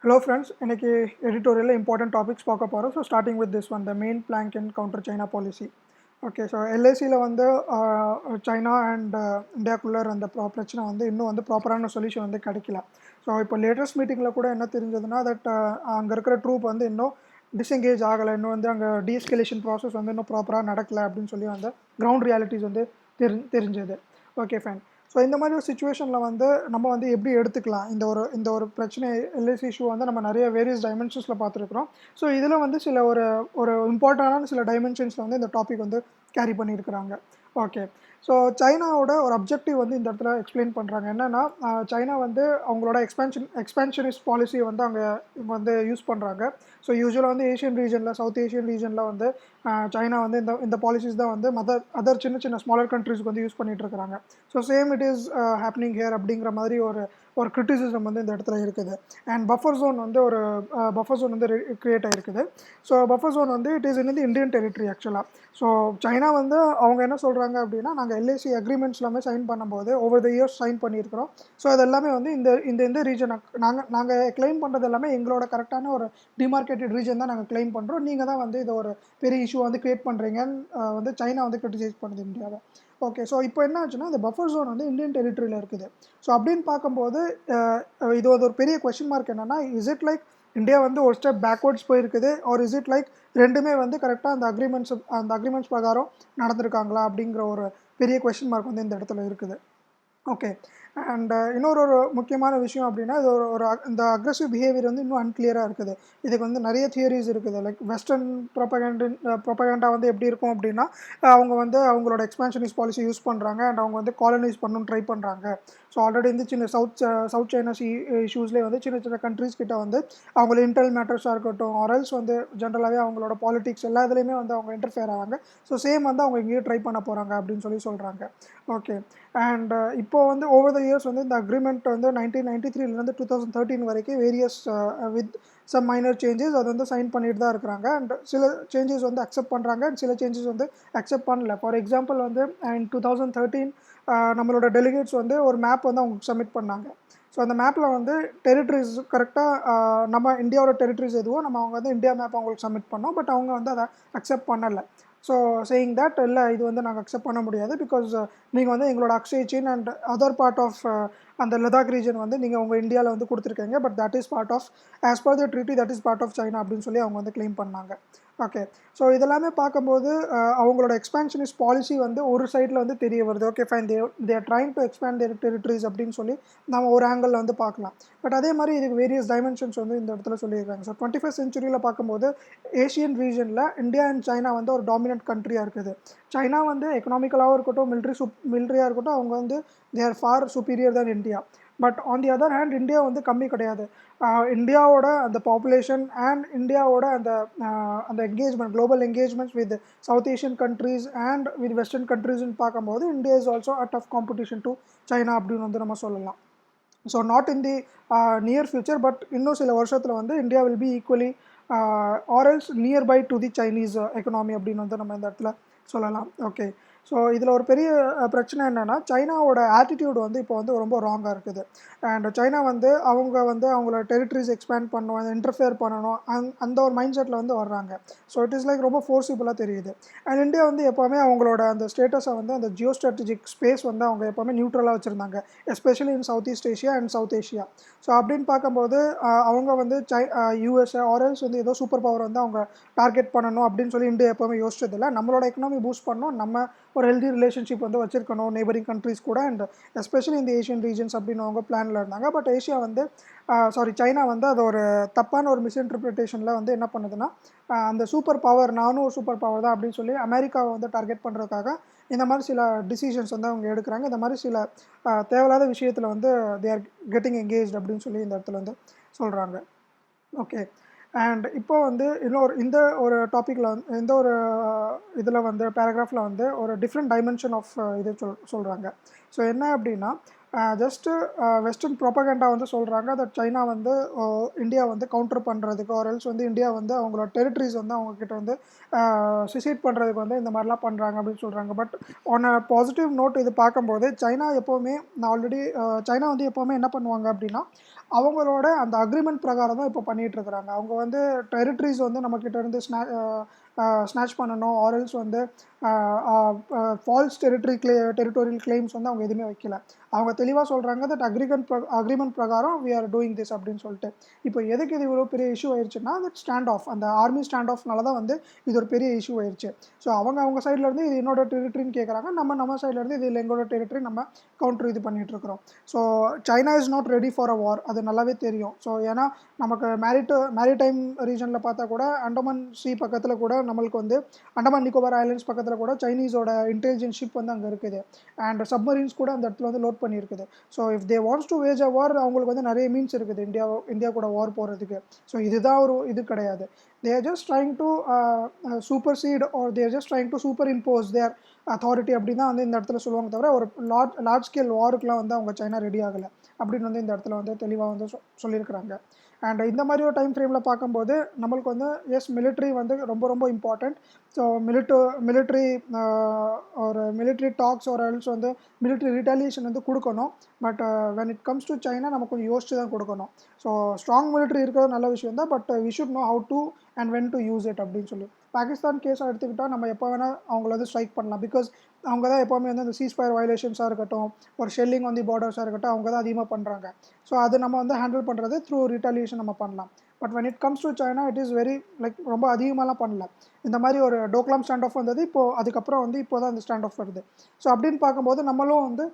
Hello friends, இன்னைக்கு எடிட்டோரியலில் important topics பார்க்க போகிறோம். So starting with this one the main plank in counter China policy. Okay, so எல்ஐசியில் வந்து China and இந்தியாக்குள்ளே அந்த பிரச்சனை வந்து இன்னும் வந்து ப்ராப்பரான சொல்யூஷன் வந்து கிடைக்கல. ஸோ இப்போ லேட்டஸ்ட் மீட்டிங்கில் கூட என்ன தெரிஞ்சதுன்னா தட் அங்கே இருக்கிற ட்ரூப் வந்து இன்னும் டிஸ்எங்கேஜ் ஆகலை, இன்னும் வந்து அங்கே டீஎஸ்கலேஷன் ப்ராசஸ் வந்து இன்னும் ப்ராப்பராக நடக்கலை அப்படின்னு சொல்லி வந்து கிரவுண்ட் ரியாலிட்டிஸ் வந்து தெரிஞ்சது. Okay fine. ஸோ இந்த மாதிரி ஒரு சுச்சுவேஷனில் வந்து நம்ம வந்து எப்படி எடுத்துக்கலாம் இந்த ஒரு பிரச்சனை எல்ஐசி இஷ்யூ வந்து நம்ம நிறைய வேரியஸ் டைமென்ஷன்ஸில் பார்த்துருக்குறோம். ஸோ இதில் வந்து சில ஒரு ஒரு இம்பார்ட்டண்டான சில டைமென்ஷன்ஸில் வந்து இந்த டாபிக் வந்து கேரி பண்ணியிருக்கிறாங்க. ஓகே, ஸோ சைனாவோட ஒரு அப்ஜெக்டிவ் வந்து இந்த இடத்துல எக்ஸ்பிளைன் பண்ணுறாங்க. என்னென்னா சைனா வந்து அவங்களோட எக்ஸ்பேன்ஷனிஸ்ட் பாலிசியை வந்து இவங்க வந்து யூஸ் பண்ணுறாங்க. ஸோ யூஸ்வலாக வந்து ஏஷியன் ரீஜனில், சவுத் ஏஷியன் ரீஜனில் வந்து சைனா வந்து இந்த பாலிசிஸ் தான் வந்து அதர் சின்ன சின்ன ஸ்மாலர் கண்ட்ரிஸ்க்கு வந்து யூஸ் பண்ணிகிட்டு இருக்கிறாங்க. So same it is happening here அப்படிங்கிற மாதிரி ஒரு கிரிட்டிசிசம் வந்து இந்த இடத்துல இருக்குது. அண்ட் பஃபர் ஜோன் வந்து பஃபர் ஜோன் வந்து கிரியேட் ஆகிருக்குது. ஸோ பஃபர் ஜோன் வந்து it is in the Indian territory ஆக்சுவலாக. ஸோ சைனா வந்து அவங்க என்ன சொல்கிறாங்க அப்படின்னா, நாங்கள் எல்ஐசி அக்ரிமெண்ட்ஸ் எல்லாமே சைன் பண்ணும்போது ஓவர் த இயர்ஸ் சைன் பண்ணியிருக்கிறோம். ஸோ அது எல்லாமே வந்து இந்த ரீஜனை நாங்கள் கிளைம் பண்ணுறது எல்லாமே எங்களோட கரெக்டான ஒரு டிமார்க்கேட்டட் ரீஜன் தான் நாங்கள் கிளைம் பண்ணுறோம். நீங்கள் தான் வந்து இதை ஒரு பெரிய இஷ்யூ வந்து கிரியேட் பண்ணுறீங்கன்னு வந்து சைனா வந்து கிரிட்டிசைஸ் பண்ணுது இந்தியாவை. ஓகே, ஸோ இப்போ என்ன ஆச்சுன்னா இந்த பஃபர் ஜோன் வந்து இந்தியன் டெரிட்டரியில் இருக்குது. ஸோ அப்படின்னு பார்க்கும்போது இது ஒரு பெரிய கொஸ்டின் மார்க். என்னென்னா, இஸ் இட் லைக் இந்தியா வந்து ஒரு ஸ்டெப் பேக்வர்ட்ஸ் போயிருக்குது, ஆர் இஸ் இட் லைக் ரெண்டுமே வந்து கரெக்டாக அந்த அக்ரிமெண்ட்ஸ் பிரகாரம் நடந்திருக்காங்களா அப்படிங்கிற ஒரு பெரிய கொஸ்டின் மார்க் வந்து இந்த இடத்துல இருக்குது. ஓகே, அண்ட் இன்னொரு முக்கியமான விஷயம் அப்படின்னா, இது இந்த அக்ரெசிவ் பிஹேவியர் வந்து இன்னும் அன்கிளியராக இருக்குது. இதுக்கு வந்து நிறைய தியரிஸ் இருக்குது. லைக் வெஸ்டர்ன் ப்ரொபகண்டா வந்து எப்படி இருக்கும் அப்படின்னா, அவங்க வந்து அவங்களோட எக்ஸ்பான்ஷனிஸ்ட் பாலிசி யூஸ் பண்ணுறாங்க அண்ட் அவங்க வந்து காலனைஸ் பண்ணணும்னு ட்ரை பண்ணுறாங்க. ஸோ ஆல்ரெடி வந்து சின்ன சவுத் சைனா இஷ்யூஸ்லேயே வந்து சின்ன சின்ன கண்ட்ரீஸ் கிட்ட வந்து அவங்கள இன்டர்னல் மேட்டர்ஸாக இருக்கட்டும், ஆரல்ஸ் வந்து ஜென்ரலாகவே அவங்களோட பாலிடிக்ஸ் எல்லா இதுலேயுமே வந்து அவங்க இன்டர்ஃபியர் ஆகிறாங்க. ஸோ சேம் வந்து அவங்க இங்கேயும் ட்ரை பண்ண போகிறாங்க அப்படின்னு சொல்கிறாங்க. ஓகே, அண்ட் இப்போ வந்து ஓவர் த இயர்ஸ் வந்து இந்த அக்ரிமெண்ட் வந்து 1993 2013 வரைக்கும் various with some minor changes அது வந்து சைன் பண்ணிட்டு தான் இருக்கிறாங்க. அண்ட் சில சேஞ்சஸ் வந்து அக்செப்ட் பண்ணுறாங்க அண்ட் சில சேஞ்சஸ் வந்து அக்செப்ட் பண்ணல. ஃபார் எக்ஸாம்பிள் வந்து இன் 2013 நம்மளோட டெலிகேட்ஸ் வந்து ஒரு மேப் வந்து அவங்க சப்மிட் பண்ணாங்க. ஸோ அந்த மேப்பில் வந்து டெரிட்டரிஸ் கரெக்டாக நம்ம இந்தியாவோட டெரிட்டரிஸ் எதுவோ நம்ம அவங்க வந்து இந்தியா மேப் அவங்களுக்கு சப்மிட் பண்ணோம். பட் அவங்க வந்து அதை அக்செப்ட் பண்ணலை. ஸோ சேயிங் தட் இல்லை, இது வந்து நாங்கள் அக்செப்ட் பண்ண முடியாது, பிகாஸ் நீங்கள் வந்து எங்களோட Aksai Chin and other part of அந்த லடாக் ரீஜன் வந்து நீங்கள் உங்கள் இந்தியாவில் வந்து கொடுத்துருக்கீங்க. But that is part of as per the treaty that is part of China அப்படின்னு சொல்லி அவங்க வந்து கிளைம் பண்ணாங்க. ஓகே, ஸோ இதெல்லாமே பார்க்கும்போது அவங்களோட எக்ஸ்பான்ஷனிஸ்ட் பாலிசி வந்து ஒரு சைடில் வந்து தெரிய வருது. Okay fine, they're trying to expand their territories அப்படின்னு சொல்லி நம்ம ஒரு ஆங்கிளில் வந்து பார்க்கலாம். பட் அதே மாதிரி இதுக்கு வேரியஸ் டைமென்ஷன்ஸ் வந்து இந்த இடத்துல சொல்லியிருக்காங்க. ஸோ 21st சென்ச்சுரியில் பார்க்கும்போது ஏஷியன் ரீஜனில் இந்தியா அண்ட் சைனா வந்து ஒரு டாமினன்ட் கண்ட்ரியாக இருக்குது. சைனா வந்து எக்கனாமிக்கலாகவும் இருக்கட்டும், மிலிட்ரியாக இருக்கட்டும், அவங்க வந்து they're far superior than India. But on the other hand India வந்து கம்மி கிடையாது. இந்தியாவோட அந்த பாப்புலேஷன் அண்ட் இந்தியாவோட அந்த engagement, global engagements with South Asian countries and with western கண்ட்ரீஸ்ன்னு பார்க்கும்போது India is also a tough competition to China அப்படின்னு வந்து நம்ம சொல்லலாம். So not in the near future, but இன்னும் சில வருஷத்தில் வந்து India will be equally or else nearby to the Chinese economy அப்படின்னு வந்து நம்ம இந்த இடத்துல சொல்லலாம். ஓகே, ஸோ இதில் ஒரு பெரிய பிரச்சனை என்னென்னா, சைனாவோட ஆட்டிடியூட் வந்து இப்போ வந்து ரொம்ப ராங்காக இருக்குது. அண்ட் சைனா வந்து அவங்களோட டெரிட்டரிஸ் எக்ஸ்பேண்ட் பண்ணணும், இன்டர்ஃபியர் பண்ணணும், அந்த ஒரு மைண்ட் செட்டில் வந்து வர்றாங்க. ஸோ இட் இஸ் லைக் ரொம்ப ஃபோர்ஸிபுளாக தெரியுது. அண்ட் இந்தியா வந்து எப்போவுமே அவங்களோட அந்த ஸ்டேட்டஸை வந்து அந்த ஜியோ ஸ்ட்ராட்டஜிக் ஸ்பேஸ் வந்து அவங்க எப்போவுமே நியூட்ரலாக வச்சுருந்தாங்க, especially in South East Asia and South Asia. So அப்படின்னு பார்க்கும்போது அவங்க வந்து யூஎஸ்ஏ ஆர்எல்ஸ் வந்து ஏதோ சூப்பர் பவர் வந்து அவங்க டார்கெட் பண்ணணும் அப்படின்னு சொல்லி இந்தியா எப்போவுமே யோசிச்சதில்லை. நம்மளோட எக்கனாமி பூஸ்ட் பண்ணணும், நம்ம ஒரு ஹெல்தி ரிலேஷன்ஷிப் வந்து வச்சிருக்கணும் நெய்பரிங் கண்ட்ரிஸ் கூட, அண்ட் எஸ்பெஷலி இந்த ஏஷியன் ரீஜன்ஸ் அப்படின்னு அவங்க பிளானில் இருந்தாங்க. பட் சைனா வந்து அது ஒரு தப்பான ஒரு மிஸ்இன்டர்பிரிட்டேஷனில் வந்து என்ன பண்ணுதுன்னா, அந்த சூப்பர் பவர், நானும் ஒரு சூப்பர் பவர் தான் அப்படின்னு சொல்லி அமெரிக்காவை வந்து டார்கெட் பண்ணுறதுக்காக இந்த மாதிரி சில டிசிஷன்ஸ் வந்து அவங்க எடுக்கிறாங்க. இந்த மாதிரி சில தேவையில்லாத விஷயத்தில் வந்து தே ஆர் கெட்டிங் எங்கேஜ் அப்படின்னு சொல்லி இந்த இடத்துல வந்து சொல்கிறாங்க. ஓகே, அண்ட் இப்போ வந்து இந்த ஒரு டாப்பிக்கில் வந்து இந்த ஒரு இதில் வந்து பேராகிராஃபில் வந்து ஒரு டிஃப்ரெண்ட் டைமென்ஷன் ஆஃப் இது சொல்கிறாங்க. ஸோ என்ன அப்படின்னா, ஜஸ்ட்டு வெஸ்டர்ன் ப்ரொபகண்டா வந்து சொல்கிறாங்க தட் சைனா வந்து இந்தியா வந்து கவுண்டர் பண்ணுறதுக்கு ஆர்எல்ஸ் வந்து இந்தியா வந்து அவங்களோட டெரிட்டரிஸ் வந்து அவங்கக்கிட்ட வந்து சிசைட் பண்ணுறதுக்கு வந்து இந்த மாதிரிலாம் பண்ணுறாங்க அப்படின்னு சொல்கிறாங்க. But on a positive note இது பார்க்கும்போது சைனா வந்து எப்போவுமே என்ன பண்ணுவாங்க அப்படின்னா, அவங்களோட அந்த அக்ரிமெண்ட் பிரகாரம் தான் இப்போ பண்ணிகிட்டு இருக்கிறாங்க. அவங்க வந்து டெரிட்டரிஸ் வந்து நம்மக்கிட்ட இருந்து ஸ்நாச் பண்ணணும், ஆரல்ஸ் வந்து ஃபால்ஸ் டெரிட்டோரியல் கிளைம்ஸ் வந்து அவங்க எதுவுமே வைக்கல. அவங்க தெளிவாக சொல்கிறாங்க தட் அக்ரிமெண்ட் பிரகாரம் வி ஆர் டூயிங் திஸ் அப்படின்னு சொல்லிட்டு. இப்போ எதுக்கு இது இவ்வளோ பெரிய இஷ்யூ ஆயிடுச்சுன்னா, தட் ஸ்டாண்ட் ஆஃப், அந்த ஆர்மி ஸ்டாண்ட் ஆஃப்னால தான் வந்து இது ஒரு பெரிய இஷ்யூ ஆயிடுச்சு. ஸோ அவங்க சைட்லேருந்து இது என்னோட டெரிட்டரின்னு கேட்குறாங்க, நம்ம சைட்லேருந்து இது எங்களோட டெரிட்டரி, நம்ம கவுண்டர் இது பண்ணிகிட்ருக்கிறோம். So China is not ready for a war, அது நல்லாவே தெரியும். ஸோ ஏன்னா நமக்கு மேரிடைம் ரீஜனில் பார்த்தா கூட அண்டமான் சி பக்கத்தில் கூட நம்மளுக்கு வந்து அண்டமான் நிக்கோபார் ஐலண்ட்ஸ் பக்கத்தில் கூட சைனீஸோட இன்டெலிஜென்ஸ் ஷிப் வந்து அங்கே இருக்குது, அண்ட் சப்மரீன்ஸ் கூட அந்த இடத்துல வந்து லோட் பண்ணியிருக்குது. So if they wants to wage a war, அவங்களுக்கு வந்து நிறைய மீன்ஸ் இருக்குது இந்தியா கூட வார் போகிறதுக்கு. ஸோ இதுதான் ஒரு இது கிடையாது. they are just trying to supersede, or they are just trying to superimpose their authority அப்படின்னு தான் வந்து இந்த இடத்துல சொல்லுவாங்க. தவிர ஒரு லார்ஜ் ஸ்கேல் வாருக்குலாம் வந்து அவங்க சைனா ரெடி ஆகலை அப்படின்னு வந்து இந்த இடத்துல வந்து தெளிவாக வந்து சொல்லியிருக்கிறாங்க. அண்ட் இந்த மாதிரி ஒரு டைம் ஃப்ரேமில் பார்க்கும்போது நம்மளுக்கு வந்து எஸ் மிலிட்ரி வந்து ரொம்ப ரொம்ப இம்பார்ட்டண்ட். ஸோ மிலிட்ரி ஒரு மிலிட்ரி டாக்ஸ் ஒரு எல்ஸ் வந்து மிலிட்ரி ரிட்டாலியேஷன் வந்து கொடுக்கணும். But when it comes to China நம்ம கொஞ்சம் யோசிச்சு தான் கொடுக்கணும். ஸோ ஸ்ட்ராங் மிலிட்ரி இருக்கிறது நல்ல விஷயம் தான், but we should know how to and when to use it அப்படின்னு சொல்லி. பாகிஸ்தான் கேஸாக எடுத்துக்கிட்டால் நம்ம எப்போ வேணால் அவங்கள வந்து ஸ்ட்ரைக் பண்ணலாம். பிகாஸ் அவங்க தான் எப்போவுமே வந்து அந்த சீஸ்ஃபயர் வயலேஷன்ஸாக இருக்கட்டும், ஒரு ஷெல்லிங் வந்து பார்டர்ஸாக இருக்கட்டும், அவங்க தான் அதிகமாக பண்ணுறாங்க. ஸோ அது நம்ம வந்து ஹேண்டில் பண்ணுறது த்ரூ ரிட்டாலியேஷன் நம்ம பண்ணலாம். But when it comes to China it is very like ரொம்ப அதிகமாகலாம் பண்ணல. இந்த மாதிரி ஒரு டோக்லாம் ஸ்டாண்ட் ஆஃப் வந்தது, இப்போது அதுக்கப்புறம் வந்து இப்போ தான் அந்த ஸ்டாண்ட் ஆஃப் வருது. ஸோ அப்படின்னு பார்க்கும்போது நம்மளும் வந்து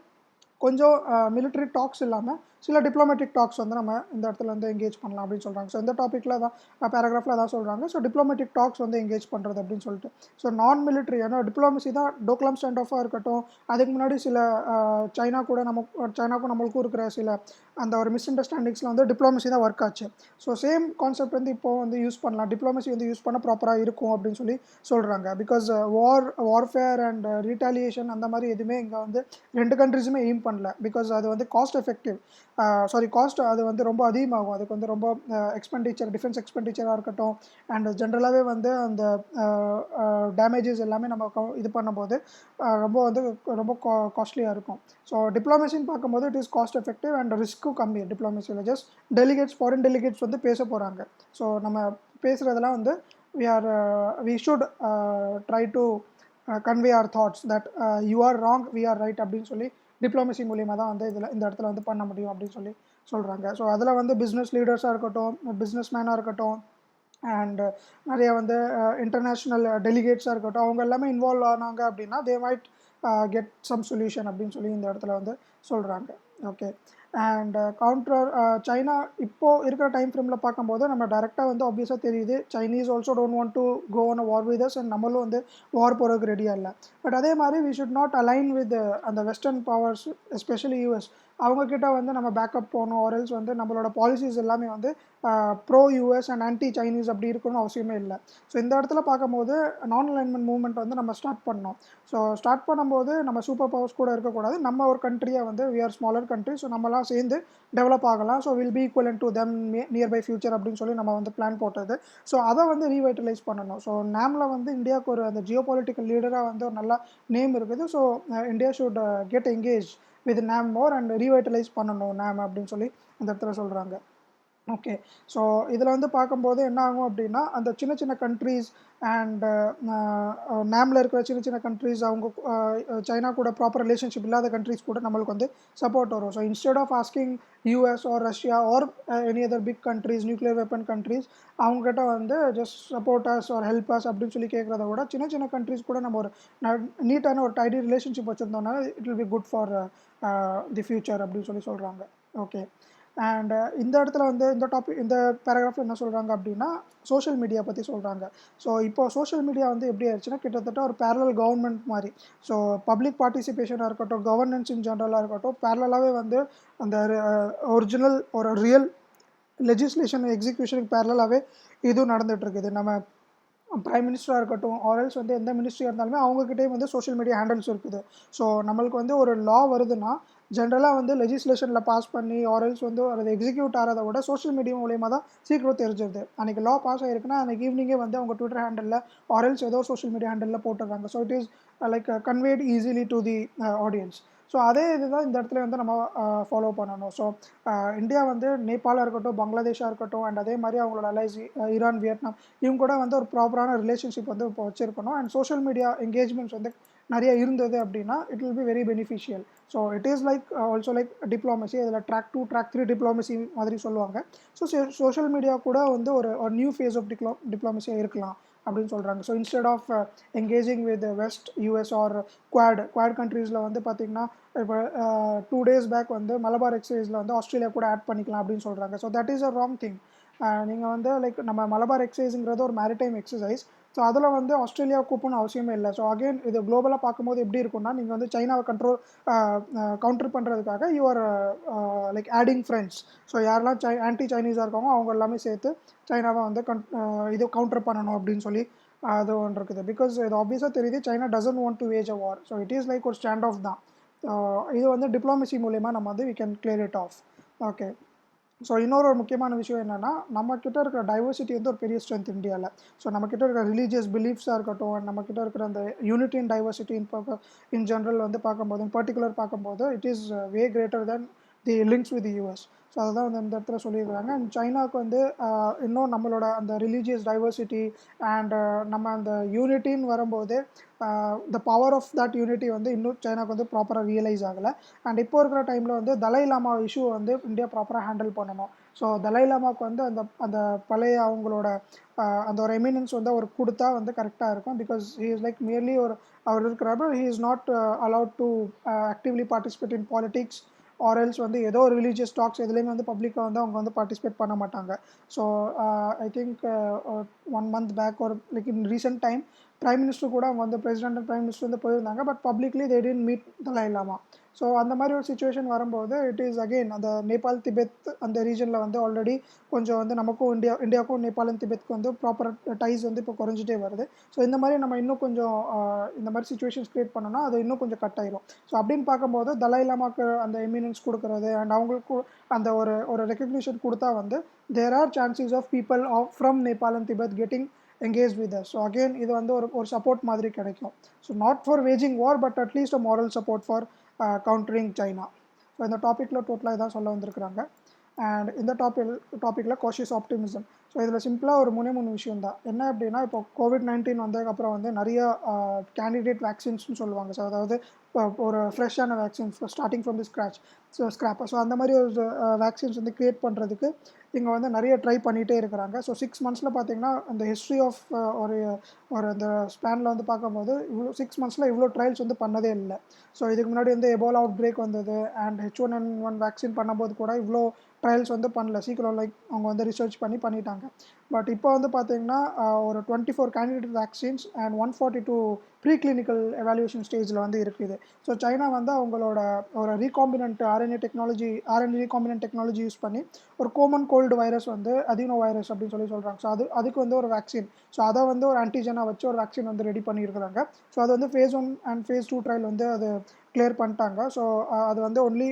கொஞ்சம் மிலிட்ரி டாக்ஸ் இல்லாமல் சில டிப்ளமேட்டிக் டாக்ஸ் வந்து நம்ம இந்த இடத்துல வந்து எங்கேஜ் பண்ணலாம் அப்படின்னு சொல்கிறாங்க. ஸோ இந்த டாப்பிக்கில் தான் பேராகிராஃபில் தான் சொல்கிறாங்க. ஸோ டிப்ளமேட்டிக் டாக்ஸ் வந்து எங்கேஜ் பண்ணுறது அப்படின்னு சொல்லிட்டு. ஸோ நான் மிலிட்ரி, ஏன்னா டிப்ளமசி தான் டோக்லாம் ஸ்டாண்ட் ஆஃபாக இருக்கட்டும், அதுக்கு முன்னாடி சில சைனாக்கும் நம்மளுக்கும் இருக்கிற சில அந்த ஒரு மிஸ் அண்டர்ஸ்டாண்டிங்ஸில் வந்து டிப்ளமசி தான் ஒர்க் ஆச்சு. ஸோ சேம் கான்செப்ட் வந்து இப்போது வந்து யூஸ் பண்ணலாம், டிப்ளமசி வந்து யூஸ் பண்ண ப்ராப்பராக இருக்கும் அப்படின்னு சொல்லி சொல்கிறாங்க. பிகாஸ் வார்ஃபேர் அண்ட் ரீட்டாலியேஷன் அந்த மாதிரி எதுவுமே இங்கே வந்து ரெண்டு கண்ட்ரிஸுமே எய்ம் பண்ணல. பிகாஸ் அது வந்து காஸ்ட் எஃபெக்டிவ், காஸ்ட் அது வந்து ரொம்ப அதிகமாகும். அதுக்கு வந்து ரொம்ப டிஃபென்ஸ் எக்ஸ்பெண்டிச்சராக இருக்கட்டும், அண்ட் ஜென்ரலாகவே வந்து அந்த டேமேஜஸ் எல்லாமே நம்ம இது பண்ணும்போது ரொம்ப காஸ்ட்லியாக இருக்கும். ஸோ டிப்ளமேசின்னு பார்க்கும்போது it is cost effective and ரிஸ்க்கும் கம்மி. டிப்ளமேசியில் ஜஸ்ட் ஃபாரின் டெலிகேட்ஸ் வந்து பேச போகிறாங்க. ஸோ நம்ம பேசுகிறதெல்லாம் வந்து we should try to convey our thoughts that you are wrong, we are right அப்படின்னு சொல்லி டிப்ளமசி மூலியமாக தான் வந்து இந்த இடத்துல வந்து பண்ண முடியும் அப்படின்னு சொல்லி சொல்கிறாங்க. ஸோ அதில் வந்து பிஸ்னஸ் லீடர்ஸாக இருக்கட்டும், பிஸ்னஸ் மேனாக இருக்கட்டும், அண்ட் நிறைய வந்து இன்டர்நேஷ்னல் டெலிகேட்ஸாக இருக்கட்டும், அவங்க எல்லாமே இன்வால்வ் ஆனாங்க அப்படின்னா they might get some solution அப்படின்னு சொல்லி இந்த இடத்துல வந்து சொல்கிறாங்க. ஓகே, அண்ட் சைனா இப்போது இருக்கிற டைம் ஃப்ரேமில் பார்க்கும்போது நம்ம டேரெக்டாக வந்து ஆப்வியஸாக தெரியுது Chinese also don't want to go on a war with us, and நம்மளும் வந்து வார் போகிறதுக்கு ரெடியாக இல்லை. பட் அதே மாதிரி we should not align with அந்த வெஸ்டர்ன் பவர்ஸ், எஸ்பெஷலி யூஎஸ். அவங்கக்கிட்ட வந்து நம்ம பேக்கப் போகணும், ஆர்எல்ஸ் வந்து நம்மளோட பாலிசிஸ் எல்லாமே வந்து bro US and anti Chinese அப்படி இருக்கணும்னு அவசியமே இல்லை. ஸோ இந்த இடத்துல பார்க்கும்போது நான் அலைன்மெண்ட் மூவ்மெண்ட் வந்து நம்ம ஸ்டார்ட் பண்ணோம். ஸோ ஸ்டார்ட் பண்ணும்போது நம்ம சூப்பர் பவர்ஸ் கூட இருக்கக்கூடாது, நம்ம ஒரு கண்ட்ரியாக வந்து we are smaller country, so நம்மளாம் சேர்ந்து டெவலப் ஆகலாம். So will be equivalent to them nearby future அப்படின்னு சொல்லி நம்ம வந்து பிளான் போட்டது. ஸோ அதை வந்து ரீவைட்டலைஸ் பண்ணணும். ஸோ நேமில் வந்து இந்தியாவுக்கு ஒரு அந்த ஜியோ பொலிட்டிக்கல் லீடராக வந்து ஒரு நல்ல நேம் இருக்குது. So India should get engage with name more and revitalise பண்ணணும் நேம் அப்படின்னு சொல்லி அந்த இடத்துல சொல்கிறாங்க. ஓகே, ஸோ இதில் வந்து பார்க்கும்போது என்ன ஆகும் அப்படின்னா, அந்த சின்ன சின்ன கண்ட்ரீஸ் அண்ட் நேமில் இருக்கிற சின்ன சின்ன கண்ட்ரீஸ், அவங்க சைனா கூட ப்ராப்பர் ரிலேஷன்ஷிப் இல்லாத கண்ட்ரீஸ் கூட நம்மளுக்கு வந்து சப்போர்ட் வரும். So instead of asking US or Russia or any other big countries, nuclear weapon countries, அவங்ககிட்ட வந்து ஜஸ்ட் சப்போர்ட்டர்ஸ் ஆர் ஹெல்பர்ஸ் அப்படின்னு சொல்லி கேட்குறத விட சின்ன சின்ன கண்ட்ரீஸ் கூட நம்ம ஒரு நீட்டான ஒரு டைடி ரிலேஷன்ஷிப் வச்சுருந்தோம்னா it will be good for the future அப்படின்னு சொல்லி சொல்கிறாங்க. ஓகே, அண்ட் இந்த இடத்துல வந்து இந்த பேராகிராஃபில் என்ன சொல்கிறாங்க அப்படின்னா சோஷியல் மீடியா பற்றி சொல்கிறாங்க. ஸோ இப்போ சோஷியல் மீடியா வந்து எப்படி ஆயிடுச்சுன்னா கிட்டத்தட்ட ஒரு பேரலல் கவர்மெண்ட் மாதிரி. ஸோ பப்ளிக் பார்ட்டிசிபேஷனாக இருக்கட்டும், கவர்னன்ஸ் இன் ஜென்ரலாக இருக்கட்டும், பேரலாகவே வந்து அந்த ஒரிஜினல் ஒரு ரியல் லெஜிஸ்லேஷன் எக்ஸிக்யூஷனுக்கு பேரலாகவே இதுவும் நடந்துகிட்ருக்குது. நம்ம பிரைம் மினிஸ்டராக இருக்கட்டும் ஆர்எல்ஸ் வந்து எந்த மினிஸ்ட்ரியாக இருந்தாலுமே அவங்கக்கிட்டே வந்து சோஷியல் மீடியா ஹேண்டில்ஸ் இருக்குது. ஸோ நம்மளுக்கு வந்து ஒரு லா வருதுன்னா ஜென்ரலாக வந்து லெஜிஸ்லேஷனில் பாஸ் பண்ணி ஆர்எல்ஸ் வந்து அதை எக்ஸிக்யூட் ஆகிறத விட சோஷியல் மீடியா மூலியமாக தான் சீக்கிரம் தெரிஞ்சிருது. அன்றைக்கி லா பாஸ் ஆகிருக்குன்னா அன்றைக்கி ஈவினிங்கே வந்து அவங்க ட்விட்டர் ஹேண்டலில் ஆர்எல்ஸ் ஏதோ சோஷியல் மீடியா ஹேண்டலில் போட்டுடுறாங்க. So it is like conveyed easily to the audience. So அதே இதுதான் இந்த இடத்துல வந்து நம்ம ஃபாலோ பண்ணணும். ஸோ இந்தியா வந்து நேபாளாக இருக்கட்டும், பங்களாதேஷாக இருக்கட்டும், அண்ட் அதே மாதிரி அவங்களோட அலைஸ் ஈரான், வியட்நாம், இவங்க கூட வந்து ஒரு ப்ராப்பரான ரிலேஷன்ஷிப் வந்து இப்போ வச்சுருக்கணும். அண்ட் சோஷியல் மீடியா என்கேஜ்மெண்ட்ஸ் வந்து நிறைய இருந்தது அப்படின்னா it will be very beneficial. So it is like also like diplomacy, அதில் ட்ராக் 2 ட்ராக் 3 டிப்ளமசி மாதிரி சொல்லுவாங்க. ஸோ சோஷியல் மீடியா கூட வந்து ஒரு நியூ ஃபேஸ் ஆஃப் டிப்ளமசியாக இருக்கலாம் அப்படின்னு சொல்கிறாங்க. So instead of engaging with west, US or quad கண்ட்ரீஸில் வந்து பார்த்திங்கன்னா இப்போ 2 days பேக் வந்து மலபார் எக்ஸசைஸில் வந்து ஆஸ்திரேலியா கூட ஆட் பண்ணிக்கலாம் அப்படின்னு சொல்கிறாங்க. So that is a wrong thing. நீங்கள் வந்து லைக் நம்ம மலபார் எக்ஸசைஸுங்கிறது ஒரு மேரிடைம் எக்ஸசைஸ். ஸோ அதில் வந்து ஆஸ்திரேலியா கூப்பிடணும் அவசியமே இல்லை. ஸோ அகெயின் இது குளோபலாக பார்க்கும்போது எப்படி இருக்கும்னா, நீங்கள் வந்து சைனாவை கவுண்டர் பண்ணுறதுக்காக you're like adding friends. So யாரெல்லாம் ஆன்டி சைனீஸாக இருக்காங்க அவங்க எல்லாமே சேர்த்து சைனாவை வந்து இது கவுண்டர் பண்ணணும் அப்படின்னு சொல்லி அது ஒன்று இருக்குது. பிகாஸ் இது ஆப்வியஸாக தெரியுது, China doesn't want to wage a war. So it is like ஒரு ஸ்டாண்ட் ஆஃப் தான். இது வந்து டிப்ளமசி மூலயமா நம்ம வந்து we can clear it off. Okay. So இன்னொரு முக்கியமான விஷயம் என்னென்னா, நம்மக்கிட்ட இருக்கிற டைவர்சிட்டி வந்து ஒரு பெரிய ஸ்ட்ரென்த் இந்தியாவில். ஸோ நம்மக்கிட்ட இருக்கிற ரிலீஜியஸ் பிலீஃப்ஸாக இருக்கட்டும், நம்மக்கிட்ட இருக்கிற அந்த unity and diversity in general வந்து பார்க்கும்போது, இன் பர்டிகுலர் பார்க்கும்போது it is way greater than the links with US. So அதுதான் வந்து இந்த இடத்துல சொல்லியிருக்காங்க. அண்ட் சைனாவுக்கு வந்து இன்னும் நம்மளோட அந்த ரிலீஜியஸ் டைவர்சிட்டி அண்ட் நம்ம அந்த யூனிட்டின்னு வரும்போது the power of that unity வந்து இன்னும் சைனாவுக்கு வந்து ப்ராப்பராக ரியலைஸ் ஆகலை. அண்ட் இப்போ இருக்கிற டைமில் வந்து தலை லாமா இஷ்யூ வந்து இந்தியா ப்ராப்பராக ஹேண்டில் பண்ணணும். ஸோ தலை லாமாவுக்கு வந்து அந்த அந்த பழைய அவங்களோட அந்த ஒரு எமினன்ஸ் வந்து அவர் கொடுத்தா வந்து கரெக்டாக இருக்கும். Because he is like merely அவர் இருக்கிறப்ப he is not allowed to actively participate in politics or else வந்து ஏதோ ஒரு ரிலீஜியஸ் டாக்ஸ் எதுலேயுமே வந்து பப்ளிக்காக வந்து அவங்க வந்து பார்ட்டிசிபேட் பண்ண மாட்டாங்க. So I think 1 month back ஒரு like in recent time prime minister கூட அவங்க வந்து பிரசிடென்ட் அண்ட் பிரைம் மினிஸ்டர் வந்து போயிருந்தாங்க. But publicly they didn't meet Dalai Lama. So அந்த மாதிரி ஒரு சுச்சுவேஷன் வரும்போது இட் இஸ் அகெயின் அந்த நேபாள் திபெத் அந்த ரீஜனில் வந்து ஆல்ரெடி கொஞ்சம் வந்து நமக்கும் இந்தியாவுக்கும் நேபாள் அண்ட் திபெத்துக்கு வந்து ப்ராப்பர் டைஸ் வந்து இப்போ குறைஞ்சிட்டே வருது. ஸோ இந்த மாதிரி நம்ம இன்னும் கொஞ்சம் இந்த மாதிரி சுச்சுவேஷன்ஸ் க்ரியேட் பண்ணோன்னா அது இன்னும் கொஞ்சம் கட் ஆயிரும். ஸோ அப்படின்னு பார்க்கும்போது தலை லாமாக்கு அந்த எமினன்ஸ் கொடுக்கறது அண்ட் அவங்களுக்கு அந்த ஒரு ரெக்கக்னிஷன் கொடுத்தா வந்து there are chances of people from Nepal and Tibet getting engaged with us. So again இது வந்து ஒரு சப்போர்ட் மாதிரி கிடைக்கும். So not for waging war but at least a moral support for countering China. So இந்த டாப்பிக்கில் டோட்டலாக இதான் சொல்ல வந்திருக்கிறாங்க. அண்ட் இந்த டாப்பிக்கில் காஷியஸ் ஆப்டிமிசம். ஸோ இதில் சிம்பிளாக ஒரு 3 விஷயம் தான். என்ன அப்படின்னா, இப்போ COVID-19 வந்ததுக்கப்புறம் வந்து நிறைய கேண்டிடேட் வேக்சின்ஸ்னு சொல்லுவாங்க. ஸோ அதாவது ஒரு ஃப்ரெஷ்ஷான vaccines starting from the scrap. So அந்த மாதிரி ஒரு வேக்சின்ஸ் வந்து க்ரியேட் பண்ணுறதுக்கு இங்கே வந்து நிறைய ட்ரை பண்ணிகிட்டே இருக்கிறாங்க. ஸோ 6 months பார்த்தீங்கன்னா அந்த ஹிஸ்ட்ரி ஆஃப் ஒரு ஒரு அந்த ஸ்பேனில் வந்து பார்க்கும்போது 6 months இவ்வளோ ட்ரையல்ஸ் வந்து பண்ணதே இல்லை. ஸோ இதுக்கு முன்னாடி வந்து எபோலா அவுட் பிரேக் வந்தது அண்ட் H1N1 வேக்சின் பண்ணும்போது கூட இவ்வளோ ட்ரையல்ஸ் வந்து பண்ணல. சீக்கிரம் லைக் அவங்க வந்து ரிசர்ச் பண்ணிட்டாங்க. பட் இப்போ வந்து பார்த்தீங்கன்னா ஒரு 24 candidate vaccines and 142 pre clinical evaluation ஸ்டேஜில் வந்து இருக்குது. ஸோ சைனா வந்து அவங்களோட ஒரு ஆர்என்ஏ ரீகாம்பினன்ட் டெக்னாலஜி யூஸ் பண்ணி ஒரு கோமன் கோல்டு வைரஸ் வந்து அதினோ வைரஸ் அப்படின்னு சொல்கிறாங்க. ஸோ அதுக்கு வந்து ஒரு வேக்சின், ஸோ அதை வந்து ஒரு ஆன்டிஜனாக வச்சு ஒரு வேக்சின் வந்து ரெடி பண்ணியிருக்கிறாங்க. ஸோ அது வந்து phase 1 அண்ட் phase 2 ட்ரையல் வந்து அது கிளியர் பண்ணிட்டாங்க. ஸோ அது வந்து ஒன்லி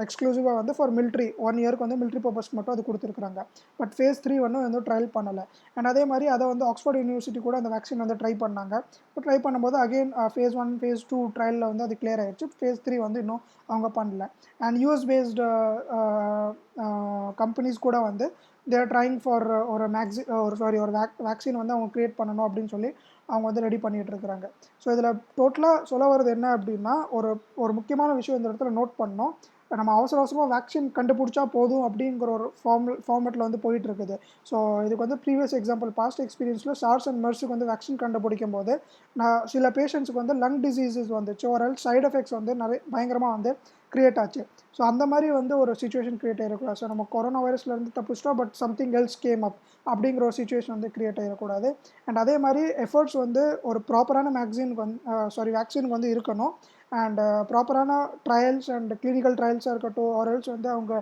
எக்ஸ்க்ளூசிவாக வந்து ஃபார் மிலிட்ரி 1 yearக்கு வந்து மிலிட்ரி பர்பஸ்க்கு மட்டும் அது கொடுத்துருக்குறாங்க. பட் phase 3 வந்து ட்ரையல் பண்ணலை. அண்ட் அதே மாதிரி அதை வந்து ஆக்ஸ்ஃபோர்ட் யூனிவர்சிட்டி கூட அந்த வேக்சின் வந்து ட்ரை பண்ணாங்க. இப்போ ட்ரை பண்ணும்போது அகெயின் phase 1 phase 2 ட்ரையலில் வந்து அது கிளியர் ஆகிடுச்சு. phase 3 வந்து இன்னும் அவங்க பண்ணல. அண்ட் யூஎஸ் பேஸ்டு கம்பெனிஸ் கூட வந்து தேர் ட்ரைங் ஃபார் ஒரு வேக்சின் வந்து அவங்க க்ரியேட் பண்ணணும் அப்படின்னு சொல்லி அவங்க வந்து ரெடி பண்ணிகிட்டு இருக்கிறாங்க. ஸோ இதில் டோட்டலாக சொல்ல வர்றது என்ன அப்படின்னா, ஒரு முக்கியமான விஷயம் இந்த இடத்துல நோட் பண்ணோம். நம்ம அவசரமாக வேக்சின் கண்டுபிடிச்சா போதும் அப்படிங்கிற ஒரு ஃபார்மேட்டில் வந்து போயிட்டு இருக்குது. ஸோ இதுக்கு வந்து ப்ரீவியஸ் எக்ஸாம்பிள் பாஸ்ட் எக்ஸ்பீரியன்ஸில் சார்ஸ் அண்ட் மெர்ஸுக்கு வந்து வேக்சின் கண்டுபிடிக்கும் போது சில பேஷண்ட்ஸுக்கு வந்து லங் டிசீசஸ் வந்துச்சு, ஒரு சைடு எஃபெக்ட்ஸ் வந்து நிறைய பயங்கரமாக வந்து க்ரியேட் ஆச்சு. ஸோ அந்த மாதிரி வந்து ஒரு சுச்சுவேஷன் க்ரியேட் ஆகிடக்கூடாது. ஸோ நம்ம கொரோனா வைரஸ்லேருந்து தப்பிச்சிட்டோம் but something else came up அப்படிங்கிற ஒரு சுச்சுவேஷன் வந்து க்ரியேட் ஆகிடக்கூடாது. அண்ட் அதே மாதிரி எஃபர்ட்ஸ் வந்து ஒரு ப்ராப்பரான வேக்சினுக்கு வந்து இருக்கணும். அண்ட் ப்ராப்பரான ட்ரையல்ஸ் அண்ட் கிளினிக்கல் ட்ரையல்ஸாக இருக்கட்டும் ஆர்எல்ஸ் வந்து அவங்க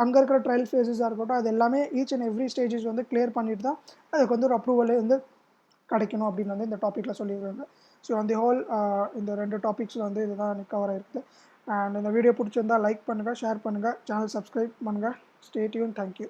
அங்கே இருக்கிற ட்ரையல் ஃபேஸஸாக இருக்கட்டும், அது எல்லாமே ஈச் அண்ட் எவ்ரி ஸ்டேஜஸ் வந்து கிளியர் பண்ணிட்டு தான் அதுக்கு வந்து ஒரு அப்ரூவல் வந்து கிடைக்கணும் அப்படின்னு வந்து இந்த டாப்பிக்கில் சொல்லியிருக்காங்க. ஸோ அந்த ஹோல் இந்த 2 டாபிக்ஸில் வந்து இதுதான் கவர் ஆகிருக்குது. அண்ட் இந்த வீடியோ பிடிச்சிருந்தால் லைக் பண்ணுங்கள், ஷேர் பண்ணுங்கள், சேனல் சப்ஸ்கிரைப் பண்ணுங்கள். Stay tune. தேங்க்யூ.